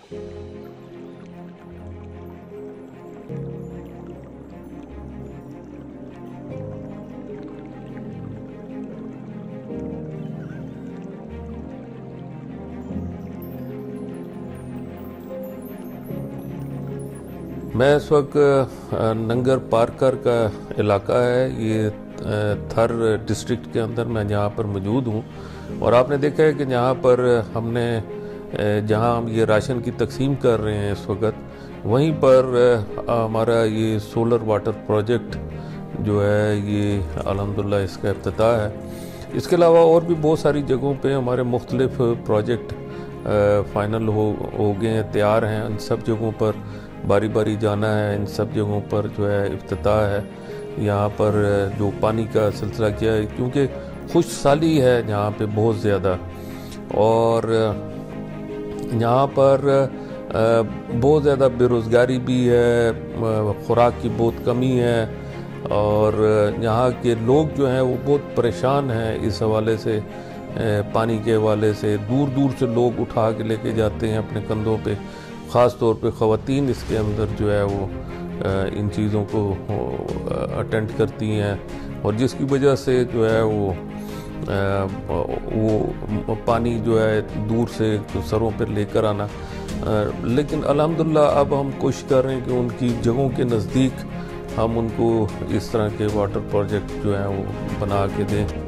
मैं इस वक्त नंगर पारकर का इलाका है, ये थर डिस्ट्रिक्ट के अंदर मैं यहाँ पर मौजूद हूँ। और आपने देखा है कि यहाँ पर हमने जहाँ हम ये राशन की तकसीम कर रहे हैं इस वक्त, वहीं पर हमारा ये सोलर वाटर प्रोजेक्ट जो है ये अल्हम्दुलिल्लाह इसका इफ्तिताह है। इसके अलावा और भी बहुत सारी जगहों पे हमारे मुख्तलिफ प्रोजेक्ट फाइनल हो गए हैं, तैयार हैं। इन सब जगहों पर बारी बारी जाना है, इन सब जगहों पर जो है इफ्तिताह है। यहाँ पर जो पानी का सिलसिला किया है, क्योंकि खुशसाली है यहाँ पे बहुत ज़्यादा, और यहाँ पर बहुत ज़्यादा बेरोज़गारी भी है, खुराक की बहुत कमी है, और यहाँ के लोग जो हैं वो बहुत परेशान हैं इस हवाले से। पानी के हवाले से दूर दूर से लोग उठा के लेके जाते हैं अपने कंधों पे, ख़ास तौर पे ख़वातीन इसके अंदर जो है वो इन चीज़ों को अटेंड करती हैं, और जिसकी वजह से जो है वो पानी जो है दूर से सरों पर लेकर आना। लेकिन अल्हम्दुलिल्लाह अब हम कोशिश कर रहे हैं कि उनकी जगहों के नज़दीक हम उनको इस तरह के वाटर प्रोजेक्ट जो हैं वो बना के दें।